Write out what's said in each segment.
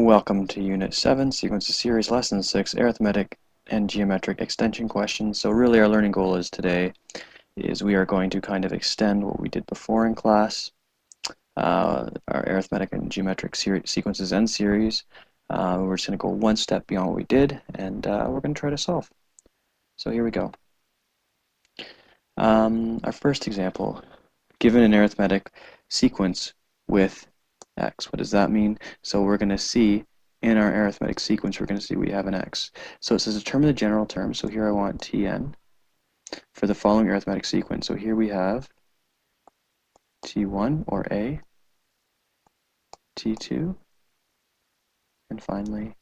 Welcome to Unit 7, Sequences Series, Lesson 6, Arithmetic and Geometric Extension Questions. So really our learning goal is we are going to kind of extend what we did before in class, our arithmetic and geometric sequences and series. We're just going to go one step beyond what we did, and we're going to try to solve. So here we go. Our first example, given an arithmetic sequence with x. What does that mean? So we're going to see in our arithmetic sequence, we're going to see we have an x. So it says determine the general term. So here I want Tn for the following arithmetic sequence. So here we have T1 or A, T2, and finally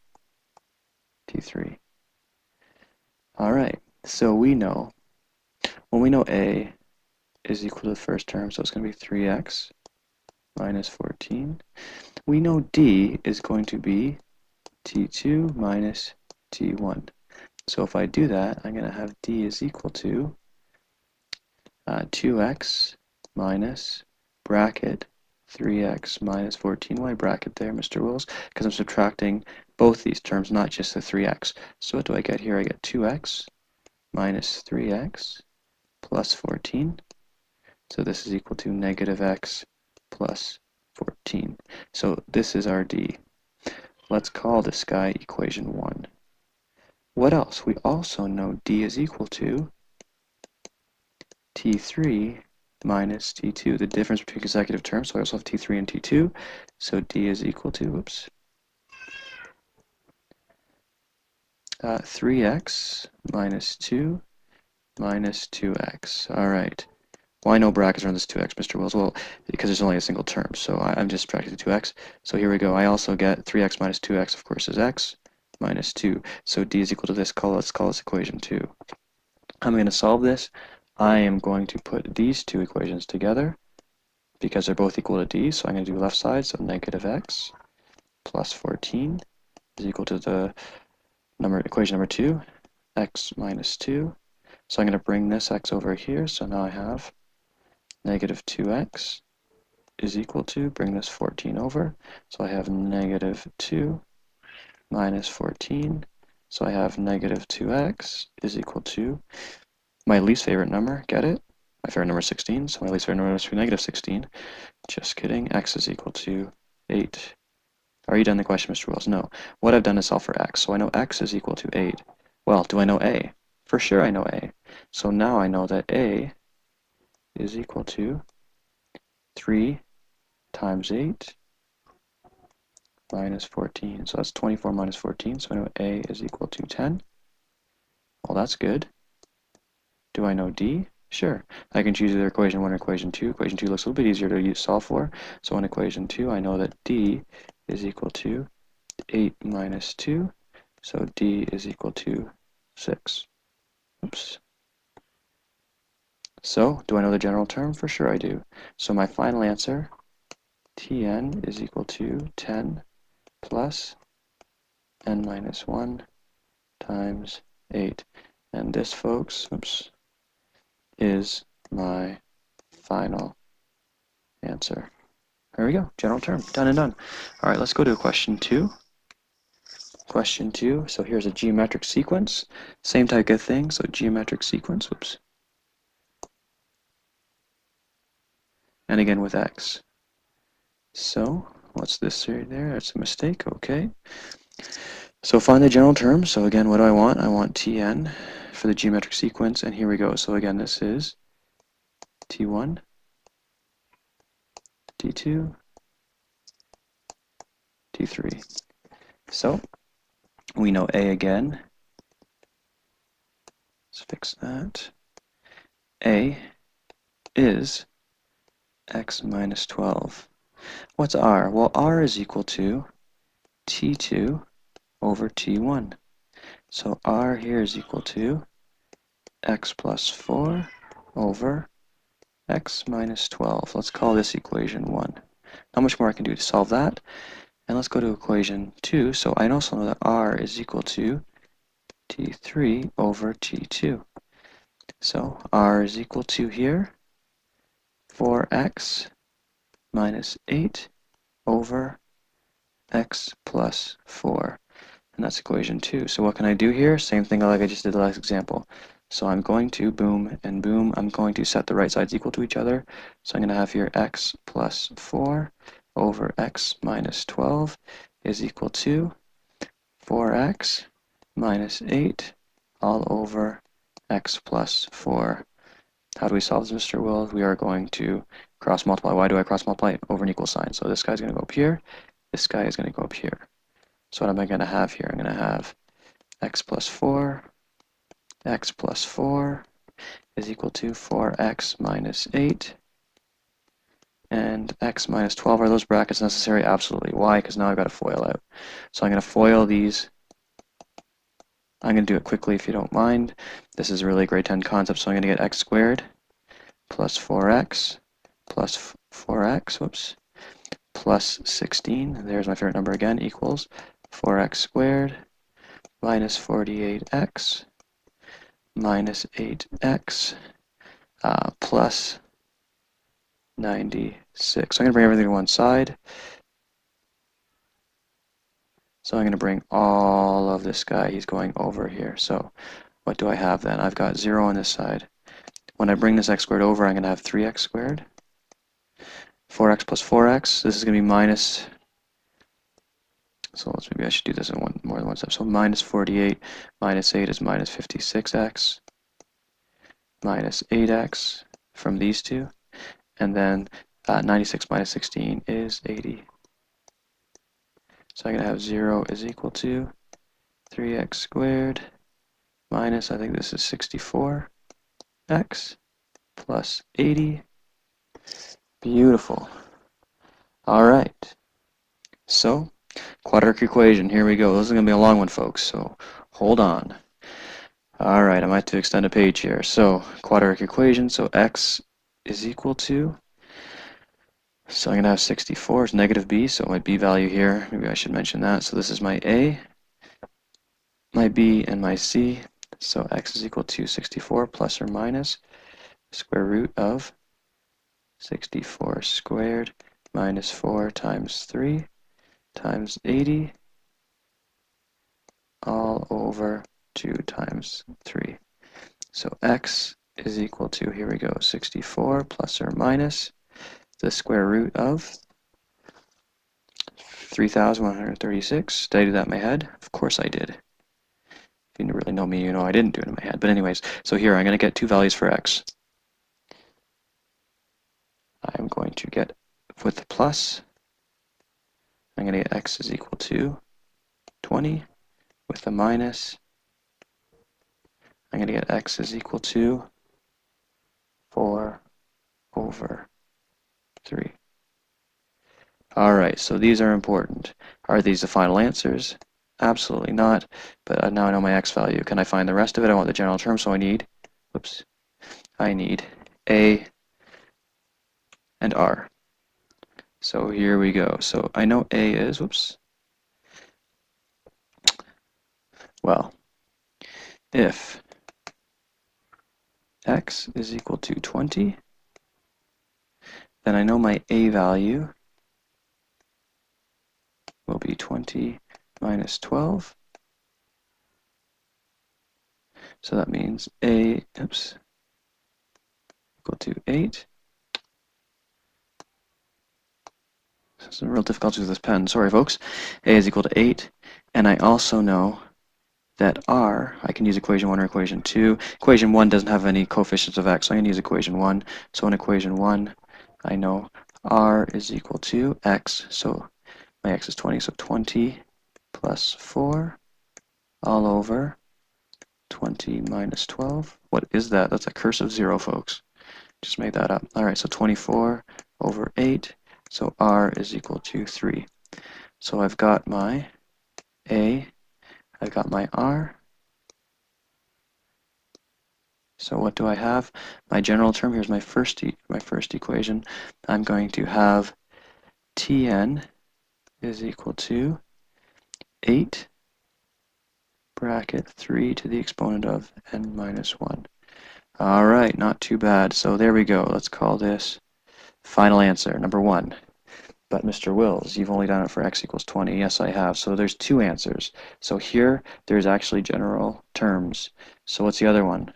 T3. All right, so we know, when we know A is equal to the first term, so it's going to be 3x minus 14. We know D is going to be T2 minus T1. So if I do that, I'm going to have D is equal to 2x minus bracket 3x minus 14. Why bracket there, Mr. Wills? Because I'm subtracting both these terms, not just the 3x. So what do I get here? I get 2x minus 3x plus 14. So this is equal to negative x plus 14. So this is our D. Let's call this guy equation 1. What else? We also know D is equal to T3 minus T2, the difference between consecutive terms. So I also have T3 and T2. So D is equal to, 3x minus 2 minus 2x. All right. Why no brackets around this 2x, Mr. Wills? Well, because there's only a single term. So I'm just subtracting the 2x. So here we go. I also get 3x minus 2x, of course, is x minus 2. So D is equal to this. Let's call this equation 2. I'm going to solve this. I am going to put these two equations together because they're both equal to D. So I'm going to do left side. So negative x plus 14 is equal to the equation number 2, x minus 2. So I'm going to bring this x over here. So now I have negative 2x is equal to, bring this 14 over. So I have negative 2 minus 14. So I have negative 2x is equal to my least favorite number, get it? My favorite number is 16, so my least favorite number must be negative 16. Just kidding, x is equal to 8. Are you done the question, Mr. Wills? No. What I've done is solve for x, so I know x is equal to 8. Well, do I know a? For sure I know a. So now I know that a is equal to 3 times 8 minus 14. So that's 24 minus 14, so I know a is equal to 10. Well, that's good. Do I know D? Sure. I can choose either equation 1 or equation 2. Equation 2 looks a little bit easier to solve for. So in equation 2, I know that D is equal to 8 minus 2. So D is equal to 6. Oops. So do I know the general term? For sure I do. So my final answer, Tn is equal to 10 plus n minus 1 times 8. And this, folks, is my final answer. There we go, general term, done and done. All right, let's go to question 2. Question 2, so here's a geometric sequence. Same type of thing, so geometric sequence, And again with x. So, what's this right there? That's a mistake, okay. So find the general term. So again, what do I want? I want Tn for the geometric sequence, and here we go. So again, this is T1, T2, T3. So we know A again. Let's fix that. A is x minus 12. What's r? Well, r is equal to T2 over T1. So r here is equal to x plus 4 over x minus 12. Let's call this equation 1. Not much more I can do to solve that. And let's go to equation 2. So I also know that r is equal to T3 over T2. So r is equal to here 4x minus 8 over x plus 4. And that's equation 2. So what can I do here? Same thing like I just did the last example. So I'm going to boom and boom. I'm going to set the right sides equal to each other. So I'm going to have here x plus 4 over x minus 12 is equal to 4x minus 8 all over x plus 4. How do we solve this, Mr. Will? We are going to cross multiply. Why do I cross multiply? Over an equal sign. So this guy's going to go up here. This guy is going to go up here. So what am I going to have here? I'm going to have x plus 4 is equal to 4x minus 8. And x minus 12, are those brackets necessary? Absolutely. Why? Because now I've got a FOIL out. So I'm going to FOIL these. I'm going to do it quickly if you don't mind. This is really a grade 10 concept, so I'm going to get x squared plus 4x plus 4x, whoops, plus 16, there's my favorite number again, equals 4x squared minus 48x minus 8x plus 96. So I'm going to bring everything to one side. So I'm going to bring all of this guy, he's going over here. So what do I have then? I've got 0 on this side. When I bring this x squared over, I'm going to have 3x squared. 4x plus 4x, this is going to be minus, so maybe I should do this in more than one step. So minus 48 minus 8 is minus 56x minus 8x from these two. And then 96 minus 16 is 80. So I'm going to have 0 is equal to 3x squared minus, I think this is 64x plus 80. Beautiful. All right. So, quadratic equation, here we go. This is going to be a long one, folks, so hold on. All right, I might have to extend a page here. So, quadratic equation, so x is equal to, so I'm going to have 64 is negative b, so my b value here, maybe I should mention that. So this is my a, my b, and my c. So x is equal to 64 plus or minus square root of 64 squared minus 4 times 3 times 80 all over 2 times 3. So x is equal to, here we go, 64 plus or minus the square root of 3,136. Did I do that in my head? Of course I did. If you really know me, you know I didn't do it in my head. But anyways, so here I'm going to get two values for x. I'm going to get, with the plus, I'm going to get x is equal to 20. With the minus, I'm going to get x is equal to 4 over 3. All right, so these are important. Are these the final answers? Absolutely not, but now I know my x value. Can I find the rest of it? I want the general term, so I need, whoops, I need a and r. So here we go. So I know a is, whoops, well, if x is equal to 20, then I know my a value will be 20 minus 12. So that means a, oops, equal to 8. Some real difficulties with this pen. Sorry, folks. A is equal to 8. And I also know that r, I can use equation 1 or equation 2. Equation 1 doesn't have any coefficients of x, so I'm going to use equation 1. So in equation 1, I know r is equal to x. So my x is 20, so 20 plus 4 all over 20 minus 12. What is that? That's a cursive 0, folks. Just made that up. All right, so 24 over 8. So r is equal to 3. So I've got my a, I've got my r. So what do I have? My general term, here's my first equation. I'm going to have Tn is equal to 8 bracket 3 to the exponent of n minus 1. All right, not too bad. So there we go. Let's call this final answer, number 1. But Mr. Wills, you've only done it for x equals 20. Yes, I have. So there's two answers. So here, there's actually general terms. So what's the other one?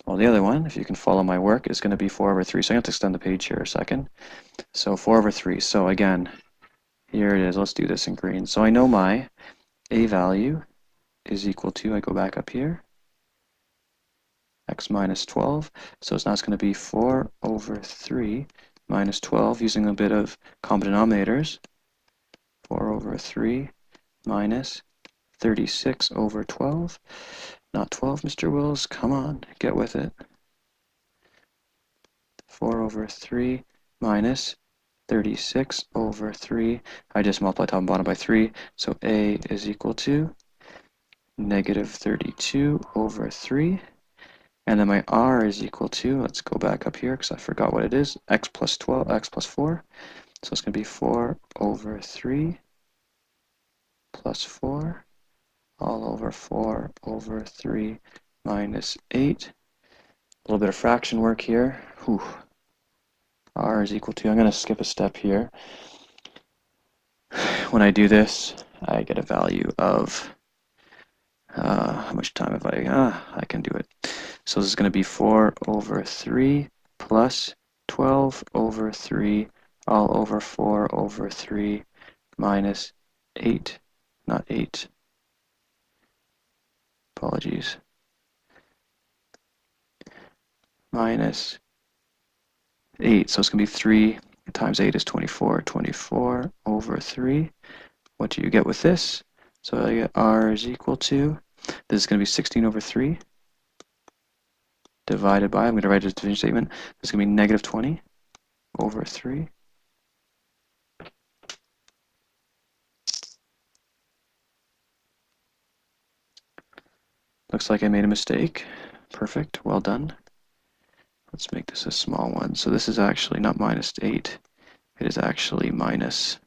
Well, the other one, if you can follow my work, is going to be 4 over 3. So I'm going to extend the page here a second. So 4 over 3. So again, here it is. Let's do this in green. So I know my a value is equal to, I go back up here, x minus 12. So now it's going to be 4 over 3 minus 12, using a bit of common denominators. 4 over 3 minus 36 over 12. Not 12, Mr. Wills. Come on, get with it. 4 over 3 minus 36 over 3. I just multiply top and bottom by 3. So a is equal to negative 32 over 3. And then my r is equal to, let's go back up here because I forgot what it is, x plus 12, x plus 4. So it's going to be 4 over 3 plus 4 all over 4 over 3 minus 8. A little bit of fraction work here. Whew. R is equal to, I'm going to skip a step here. When I do this, I get a value of, how much time have I can do it. So this is going to be 4 over 3 plus 12 over 3 all over 4 over 3 minus 8, not 8, apologies, minus 8. So it's going to be 3 times 8 is 24. 24 over 3. What do you get with this? So I get r is equal to, this is going to be 16 over 3 divided by, I'm going to write a division statement, this is going to be negative 20 over 3. Looks like I made a mistake. Perfect, well done. Let's make this a small one. So this is actually not minus 8. It is actually minus,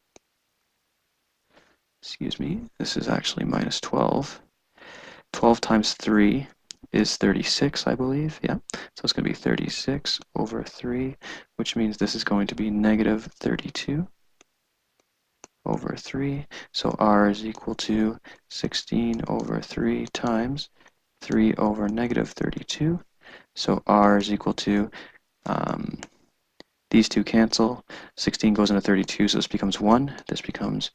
excuse me, this is actually minus 12. 12 times 3 is 36, I believe. Yeah, so it's going to be 36 over 3, which means this is going to be negative 32 over 3. So r is equal to 16 over 3 times 3 over negative 32. So r is equal to, these two cancel. 16 goes into 32, so this becomes 1. This becomes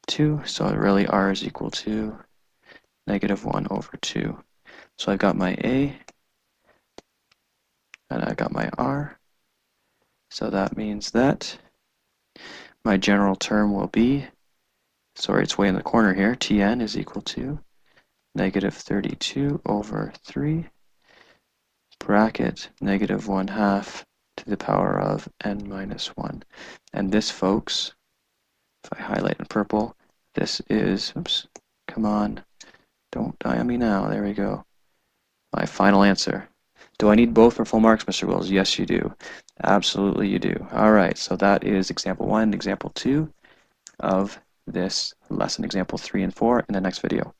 2. So really r is equal to negative 1 over 2. So I've got my a, and I got my r. So that means that my general term will be, sorry, it's way in the corner here, Tn is equal to negative 32 over 3, bracket, negative 1/2 to the power of n minus 1. And this, folks, if I highlight in purple, this is, oops, come on, don't die on me now, there we go. My final answer. Do I need both for full marks, Mr. Wills? Yes, you do. Absolutely you do. All right, so that is example 1, example 2 of this lesson, example 3 and 4 in the next video.